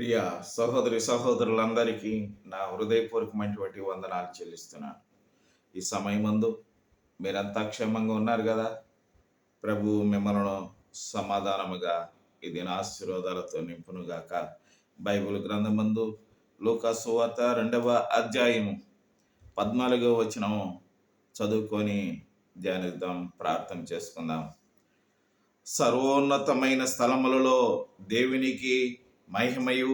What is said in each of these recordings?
ప్రియ సహోదరి సహోదరులందరికీ నా హృదయపూర్వకమైనటువంటి వందనాలు చెల్లిస్తున్నాను. ఈ సమయమందు మీరంతా క్షేమంగా ఉన్నారు కదా? ప్రభు మిమ్మల్ని సమాధానముగా ఈ దిన ఆశీర్వాదాలతో నింపునుగాక. బైబిల్ గ్రంథమందు లూకా సువార్త 2వ అధ్యాయము 14వ వచనము చదువుకొని ధ్యానిద్దాం, ప్రార్థన చేసుకుందాం. సర్వోన్నతమైన స్థలములలో దేవునికి మహిమయు,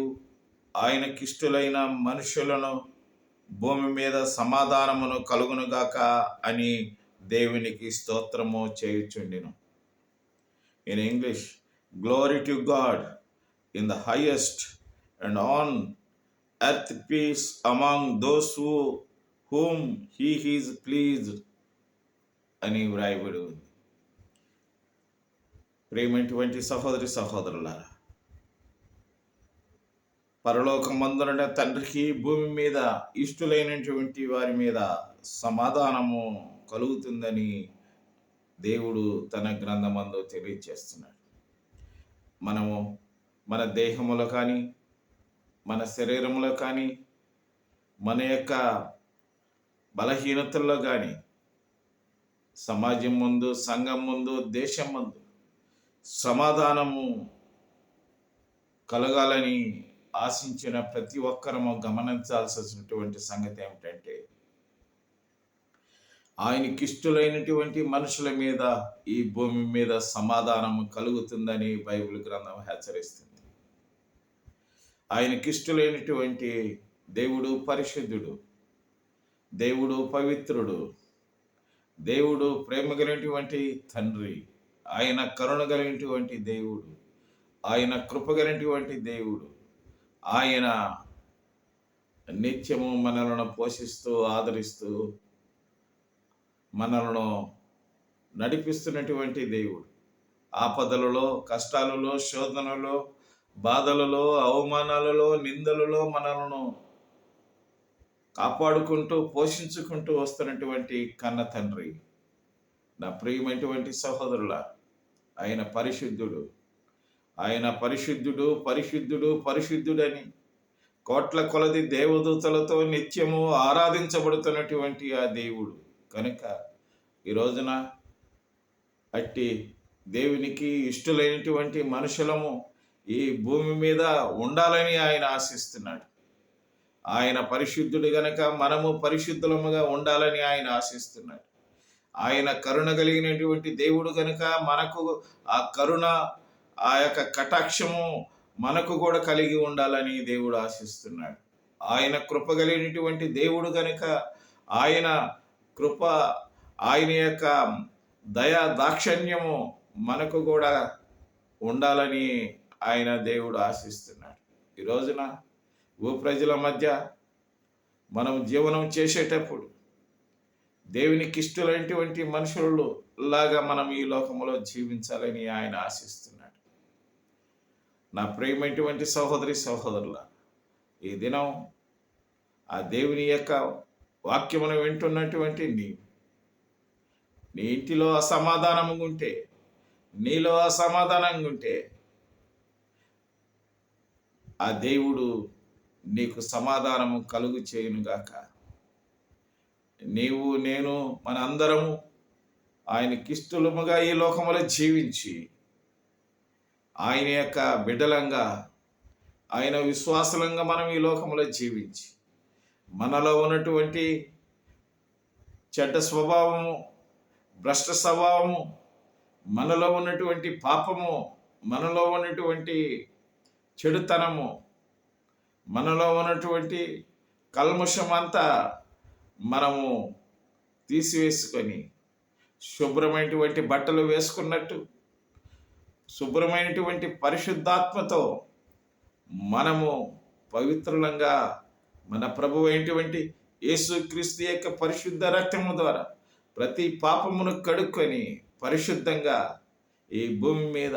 ఆయనకిష్టులైన మనుషులను భూమి మీద సమాధానమును కలుగునుగాక అని దేవునికి స్తోత్రము చేయుచుండెను. In English, glory to God in the highest and on earth peace among those whom he is pleased అని వ్రాయబడి ఉంది. ప్రియమైనటువంటి సహోదరి సహోదరులారా, పరలోకమందున తండ్రికి భూమి మీద ఇష్టులైనటువంటి వారి మీద సమాధానము కలుగుతుందని దేవుడు తన గ్రంథమందు తెలియజేస్తున్నాడు. మనము మన దేహములో కానీ, మన శరీరంలో కానీ, మన యొక్క బలహీనతల్లో కానీ, సమాజం ముందు, సంఘం ముందు, దేశం ముందు సమాధానము కలగాలని ఆశించిన ప్రతి ఒక్కరము గమనించాల్సినటువంటి సంగతి ఏమిటంటే, ఆయనకిష్టులైనటువంటి మనుషుల మీద ఈ భూమి మీద సమాధానము కలుగుతుందని బైబిల్ గ్రంథం హెచ్చరిస్తుంది. ఆయనకిష్టులైనటువంటి దేవుడు పరిశుద్ధుడు, దేవుడు పవిత్రుడు, దేవుడు ప్రేమ కలిగినటువంటి తండ్రి, ఆయన కరుణ కలిగినటువంటి దేవుడు, ఆయన కృప కలిగినటువంటి దేవుడు, ఆయన నిత్యము మనలను పోషిస్తూ ఆదరిస్తూ మనలను నడిపిస్తున్నటువంటి దేవుడు. ఆపదలలో, కష్టాలలో, శోధనలో, బాధలలో, అవమానాలలో, నిందలలో మనలను కాపాడుకుంటూ పోషించుకుంటూ వస్తున్నటువంటి కన్న తండ్రి. నా ప్రియమైనటువంటి సహోదరుల, ఆయన పరిశుద్ధుడు, ఆయన పరిశుద్ధుడు, పరిశుద్ధుడు, పరిశుద్ధుడని కోట్ల కొలది దేవదూతలతో నిత్యము ఆరాధించబడుతున్నటువంటి ఆ దేవుడు కనుక ఈ రోజున అట్టి దేవునికి ఇష్టలైనటువంటి మనుషులము ఈ భూమి మీద ఉండాలని ఆయన ఆశిస్తున్నాడు. ఆయన పరిశుద్ధుడు గనక మనము పరిశుద్ధులముగా ఉండాలని ఆయన ఆశిస్తున్నాడు. ఆయన కరుణ కలిగినటువంటి దేవుడు కనుక మనకు ఆ కరుణ, ఆ యొక్క కటాక్షము మనకు కూడా కలిగి ఉండాలని దేవుడు ఆశిస్తున్నాడు. ఆయన కృప కలిగినటువంటి దేవుడు కనుక ఆయన కృప, ఆయన యొక్క దయా దాక్షణ్యము మనకు కూడా ఉండాలని ఆయన దేవుడు ఆశిస్తున్నాడు. ఈ రోజున ప్రజల మధ్య మనం జీవనం చేసేటప్పుడు దేవునికి ఇష్టమైనటువంటి మనుషులు లాగా మనం ఈ లోకంలో జీవించాలని ఆయన ఆశిస్తున్నాడు. నా ప్రియమైనటువంటి సహోదరి సహోదరుల, ఈ దినం ఆ దేవుని యొక్క వాక్యమును వింటున్నటువంటి నీ ఇంటిలో అసమాధానంగా ఉంటే, నీలో అసమాధానంగా ఉంటే ఆ దేవుడు నీకు సమాధానము కలుగు చేయునుగాక. నీవు, నేను, మన అందరము ఆయనకిష్టముగా ఈ లోకములో జీవించి ఆయన యొక్క బిడ్డలంగా, ఆయన విశ్వాసలంగా మనం ఈ లోకంలో జీవించి మనలో ఉన్నటువంటి చెడ్డ స్వభావము, భ్రష్ట స్వభావము, మనలో ఉన్నటువంటి పాపము, మనలో ఉన్నటువంటి చెడుతనము, మనలో ఉన్నటువంటి కల్మషం అంతా మనము తీసివేసుకొని శుభ్రమైనటువంటి బట్టలు వేసుకున్నట్టు శుభ్రమైనటువంటి పరిశుద్ధాత్మతో మనము పవిత్రులంగా మన ప్రభువు అయినటువంటి యేసుక్రీస్తు యొక్క పరిశుద్ధ రక్తము ద్వారా ప్రతి పాపమును కడుక్కొని పరిశుద్ధంగా ఈ భూమి మీద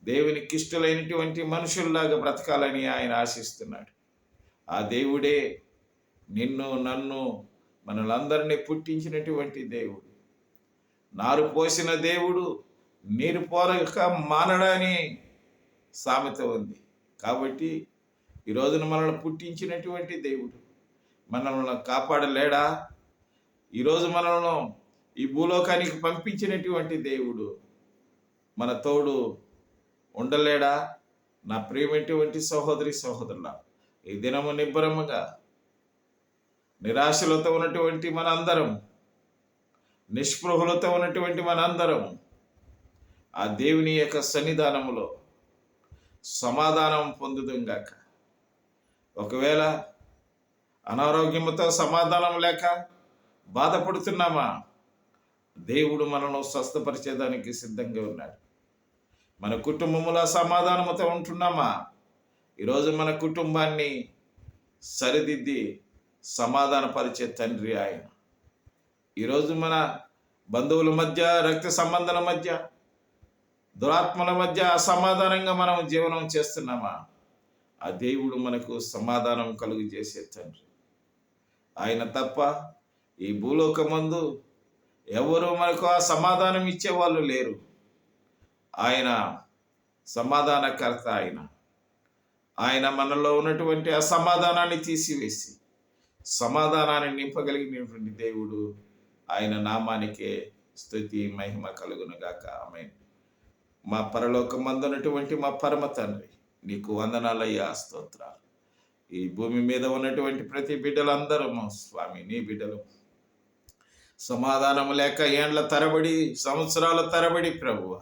దేవునికి ఇష్టలైనటువంటి మనుషుల్లాగా బ్రతకాలని ఆయన ఆశిస్తున్నాడు. ఆ దేవుడే నిన్ను, నన్ను, మనలందరినీ పుట్టించినటువంటి దేవుడు. నారు పోసిన దేవుడు నీరు పోరక మానడని సామెత ఉంది. కాబట్టి ఈ రోజున మనల్ని పుట్టించినటువంటి దేవుడు మనల్ని కాపాడలేడా? ఈరోజు మనల్ని ఈ భూలోకానికి పంపించినటువంటి దేవుడు మన తోడు ఉండలేడా? నా ప్రియమైనటువంటి సహోదరి సహోదరుల, ఈ దినము నిబ్బరముగా నిరాశలతో ఉన్నటువంటి మనందరం, నిస్పృహలతో ఉన్నటువంటి మనందరం ఆ దేవుని యొక్క సన్నిధానములో సమాధానం పొందుదుంగాక. ఒకవేళ అనారోగ్యంతో సమాధానం లేక బాధపడుతున్నామా, దేవుడు మనను స్వస్థపరిచేదానికి సిద్ధంగా ఉన్నాడు. మన కుటుంబములో సమాధానముతో ఉంటున్నామా, ఈరోజు మన కుటుంబాన్ని సరిదిద్ది సమాధానపరిచే తండ్రి ఆయన. ఈరోజు మన బంధువుల మధ్య, రక్త సంబంధాల మధ్య, దురాత్మల మధ్య అసమాధానంగా మనం జీవనం చేస్తున్నామా, ఆ దేవుడు మనకు సమాధానం కలుగు చేసే తండ్రి ఆయన తప్ప ఈ భూలోకమందు ఎవరు మనకు ఆ సమాధానం ఇచ్చేవాళ్ళు లేరు. ఆయన సమాధానకర్త. ఆయన మనలో ఉన్నటువంటి అసమాధానాన్ని తీసివేసి సమాధానాన్ని నింపగలిగినటువంటి దేవుడు. ఆయన నామానికే స్తుతి మహిమ కలుగునుగాక. ఆమేన్. మా పరలోకమందున్నటువంటి మా పరమ తండ్రి, నీకు వందనాలయ్యా, స్తోత్రాలు. ఈ భూమి మీద ఉన్నటువంటి ప్రతి బిడ్డలందరము స్వామి నీ బిడ్డలు. సమాధానం లేక ఏండ్ల తరబడి, సంవత్సరాల తరబడి ప్రభువ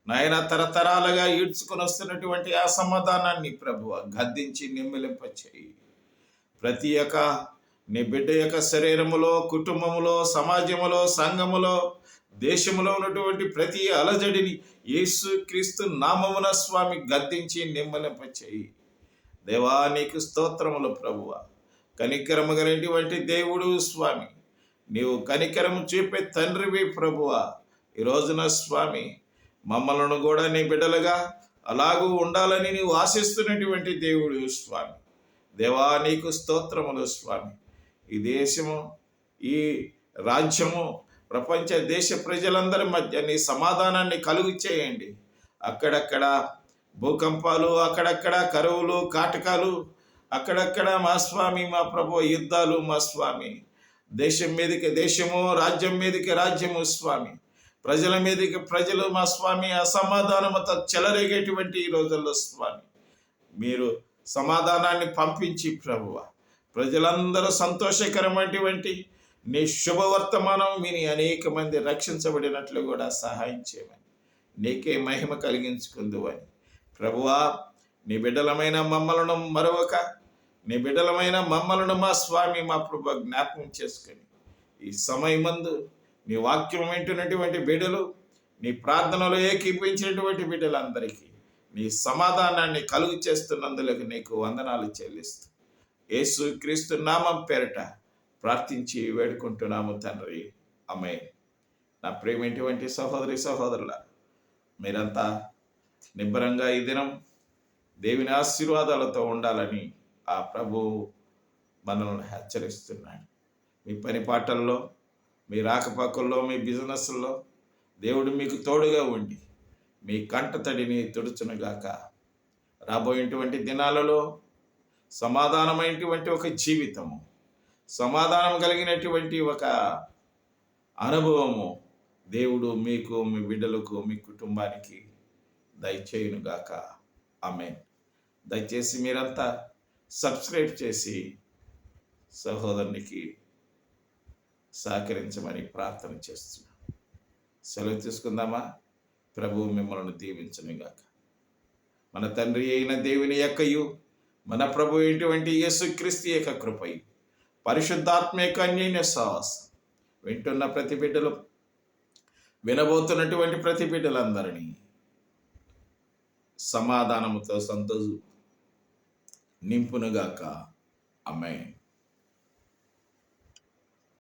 నాయన తరతరాలుగా ఈడ్చుకొని వస్తున్నటువంటి ఆ సమాధానాన్ని ప్రభువ గద్దించి నిమ్మలింపచేయి. ప్రతి ఒక్క నీ బిడ్డ యొక్క శరీరములో, కుటుంబములో, సమాజములో, సంఘములో, దేశంలో ఉన్నటువంటి ప్రతి అలజడిని యేసు క్రీస్తు నామమున స్వామి గద్దించి నిమ్మలింపచేయి. దేవా నీకు స్తోత్రములు ప్రభువ. కనికరము కలిగినటువంటి దేవుడు స్వామి, నీవు కనికరము చూపే తండ్రివి ప్రభువ. ఈ రోజున స్వామి మమ్మలను కూడా నీ బిడ్డలుగా అలాగూ ఉండాలని నీవు ఆశిస్తున్నటువంటి దేవుడు స్వామి. దేవా నీకు స్తోత్రములు స్వామి. ఈ దేశము, ఈ రాజ్యము, ప్రపంచ దేశ ప్రజలందరి మధ్య నీ సమాధానాన్ని కలుగు చేయండి. అక్కడక్కడ భూకంపాలు, అక్కడక్కడ కరువులు, కాటకాలు, అక్కడక్కడ మా స్వామి మా ప్రభు యుద్ధాలు మా స్వామి. దేశం మీదకి దేశము, రాజ్యం మీదకి రాజ్యము స్వామి, ప్రజల మీదకి ప్రజలు మా స్వామి అసమాధానముతో చెలరేగేటువంటి ఈ రోజుల్లో స్వామి మీరు సమాధానాన్ని పంపించి ప్రభువ ప్రజలందరూ సంతోషకరమైనటువంటి నీ శుభవర్తమానం విని అనేక మంది రక్షించబడినట్లు కూడా సహాయం చేయమని, నీకే మహిమ కలిగించుకుందువని ప్రభువా. నీ బిడ్డలమైన మమ్మలను మరొక నీ బిడ్డలమైన మమ్మలను మా స్వామి మా ప్రభు జ్ఞాపకం చేసుకొని ఈ సమయమందు నీ వాక్యం వింటున్నటువంటి బిడ్డలు, నీ ప్రార్థనలో ఏకీపించినటువంటి బిడ్డలందరికీ నీ సమాధానాన్ని కలుగు చేస్తున్నందులకు నీకు వందనాలు చెల్లిస్తూ యేసు క్రీస్తు నామం పేరట ప్రార్థించి వేడుకుంటున్నాము తండ్రి. ఆమేన్. నా ప్రేమేటువంటి సహోదరి సహోదరుల, మీరంతా నిబ్బరంగా ఈ దినం దేవుని ఆశీర్వాదాలతో ఉండాలని ఆ ప్రభువు మనల్ని హెచ్చరిస్తున్నాడు. మీ పని పాటల్లో, మీ రాకపోకల్లో, మీ బిజినెస్లో దేవుడు మీకు తోడుగా ఉండి మీ కంటతడిని తుడుచునుగాక. రాబోయేటువంటి దినాలలో సమాధానమైనటువంటి ఒక జీవితము, సమాధానం కలిగినటువంటి ఒక అనుభవము దేవుడు మీకు, మీ బిడ్డలకు, మీ కుటుంబానికి దయచేయునుగాక. ఆమేన్. దయచేసి మీరంతా సబ్స్క్రైబ్ చేసి సహోదరునికి సహకరించమని ప్రార్థన చేస్తున్నాను. సెలవు తీసుకుందామా? ప్రభువు మిమ్మల్ని దీవించునుగాక. మన తండ్రి అయిన దేవుని యొక్కయు, మన ప్రభు అయినటువంటి యేసుక్రీస్తు యొక్క కృపయు, పరిశుద్ధాత్మ యొక్క అన్యోన్య సహవాసం వింటున్న ప్రతి బిడ్డలు, వినబోతున్నటువంటి ప్రతి బిడ్డలందరినీ సమాధానముతో సంతోషం నింపునుగాక. ఆమేన్.